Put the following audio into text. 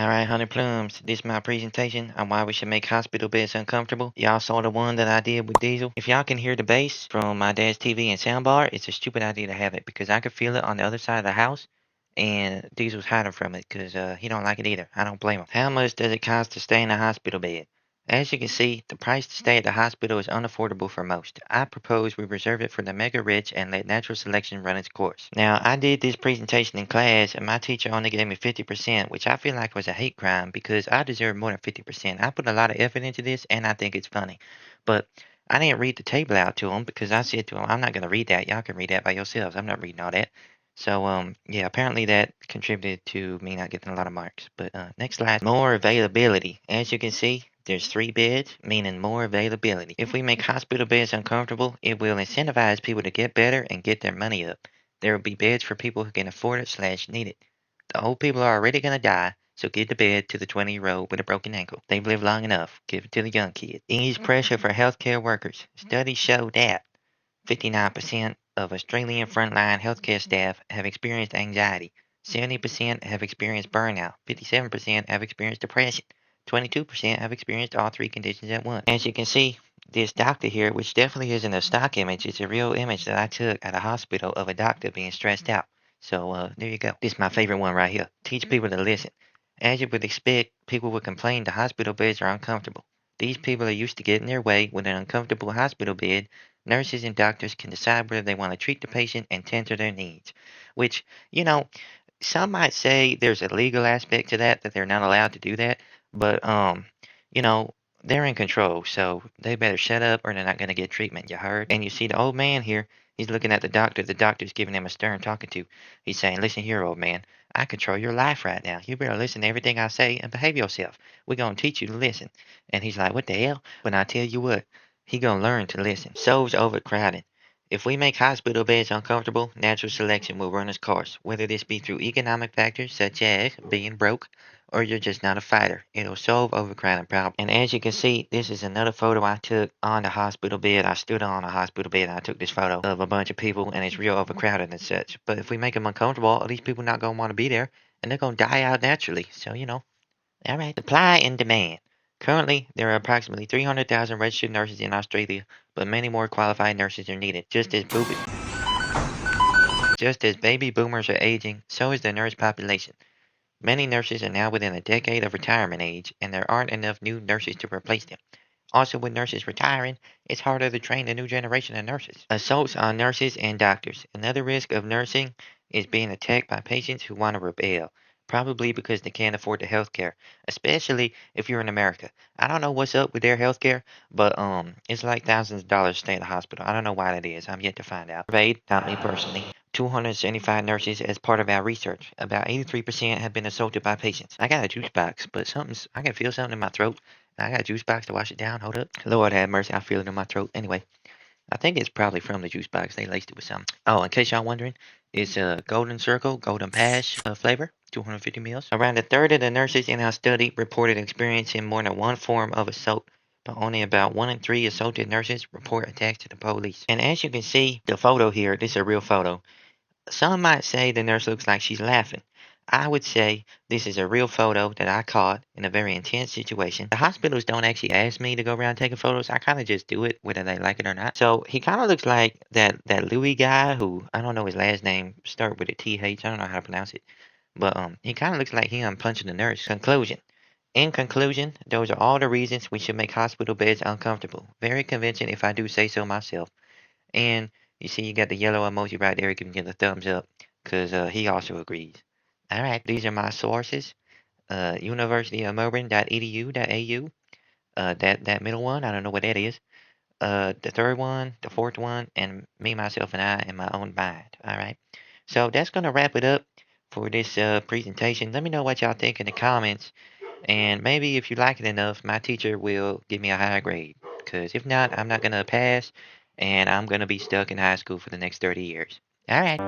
Alright, Honey Plums, this is my presentation on why we should make hospital beds uncomfortable. Y'all saw the one that I did with Diesel. If y'all can hear the bass from my dad's TV and soundbar, it's a stupid idea to have it because I could feel it on the other side of the house and Diesel's hiding from it because he don't like it either. I don't blame him. How much does it cost to stay in a hospital bed? As you can see, the price to stay at the hospital is unaffordable for most. I propose we reserve it for the mega rich and let natural selection run its course. Now, I did this presentation in class and my teacher only gave me 50%, which I feel like was a hate crime because I deserve more than 50%. I put a lot of effort into this and I think it's funny. But I didn't read the table out to him because I said to him, I'm not going to read that. Y'all can read that by yourselves. I'm not reading all that. So, yeah, apparently that contributed to me not getting a lot of marks. But next slide. More availability. As you can see, there's 3 beds, meaning more availability. If we make hospital beds uncomfortable, it will incentivize people to get better and get their money up. There will be beds for people who can afford it / need it. The old people are already going to die, so give the bed to the 20-year-old with a broken ankle. They've lived long enough. Give it to the young kid. Ease pressure for healthcare workers. Studies show that 59% of Australian frontline healthcare staff have experienced anxiety. 70% have experienced burnout. 57% have experienced depression. 22% have experienced all 3 conditions at once. As you can see, this doctor here, which definitely isn't a stock image, it's a real image that I took at a hospital of a doctor being stressed out. So there you go. This is my favorite one right here. Teach people to listen. As you would expect, people would complain the hospital beds are uncomfortable. These people are used to getting their way with an uncomfortable hospital bed. Nurses and doctors can decide whether they want to treat the patient and tend to their needs. Which, you know, some might say there's a legal aspect to that they're not allowed to do that, but you know, they're in control, so they better shut up or they're not gonna get treatment, you heard? And you see the old man here, he's looking at the doctor's giving him a stern talking to. He's saying, listen here, old man, I control your life right now. You better listen to everything I say and behave yourself. We're gonna teach you to listen. And he's like, what the hell? But I tell you what, he gonna learn to listen. So's overcrowded. If we make hospital beds uncomfortable, natural selection will run its course, whether this be through economic factors such as being broke or you're just not a fighter. It'll solve overcrowding problem. And as you can see, this is another photo I took on the hospital bed. I stood on a hospital bed and I took this photo of a bunch of people and it's real overcrowded and such. But if we make them uncomfortable, all these people not going to want to be there and they're going to die out naturally. So, all right. Supply and demand. Currently, there are approximately 300,000 registered nurses in Australia, but many more qualified nurses are needed. Just as baby boomers are aging, so is the nurse population. Many nurses are now within a decade of retirement age, and there aren't enough new nurses to replace them. Also, with nurses retiring, it's harder to train a new generation of nurses. Assaults on nurses and doctors. Another risk of nursing is being attacked by patients who want to rebel, probably because they can't afford the health care, especially if you're in America. I don't know what's up with their health care, but it's like thousands of dollars to stay in the hospital. I don't know why that is. I'm yet to find out. Surveyed, not me personally. 275 nurses as part of our research. About 83% have been assaulted by patients. I got a juice box, but I can feel something in my throat. I got a juice box to wash it down. Hold up. Lord have mercy. I feel it in my throat. Anyway, I think it's probably from the juice box. They laced it with something. Oh, in case y'all wondering, it's a Golden Circle, Golden Pass flavor, 250 mils. Around a third of the nurses in our study reported experiencing more than one form of assault, but only about 1 in 3 assaulted nurses report attacks to the police. And as you can see, the photo here, this is a real photo. Some might say the nurse looks like she's laughing. I would say this is a real photo that I caught in a very intense situation. The hospitals don't actually ask me to go around taking photos. I kind of just do it whether they like it or not. So he kind of looks like that Louis guy who, I don't know his last name, start with a TH. I don't know how to pronounce it. But he kind of looks like him punching the nurse. Conclusion. In conclusion, those are all the reasons we should make hospital beds uncomfortable. Very convincing if I do say so myself. And you see, you got the yellow emoji right there. You can give the thumbs up because he also agrees. All right, these are my sources. Universityofmelbourne.edu.au. That middle one, I don't know what that is. The third one, the fourth one, and me, myself, and I in my own mind. All right. So that's gonna wrap it up for this presentation. Let me know what y'all think in the comments, and maybe if you like it enough, my teacher will give me a higher grade. Because if not, I'm not gonna pass, and I'm gonna be stuck in high school for the next 30 years. All right.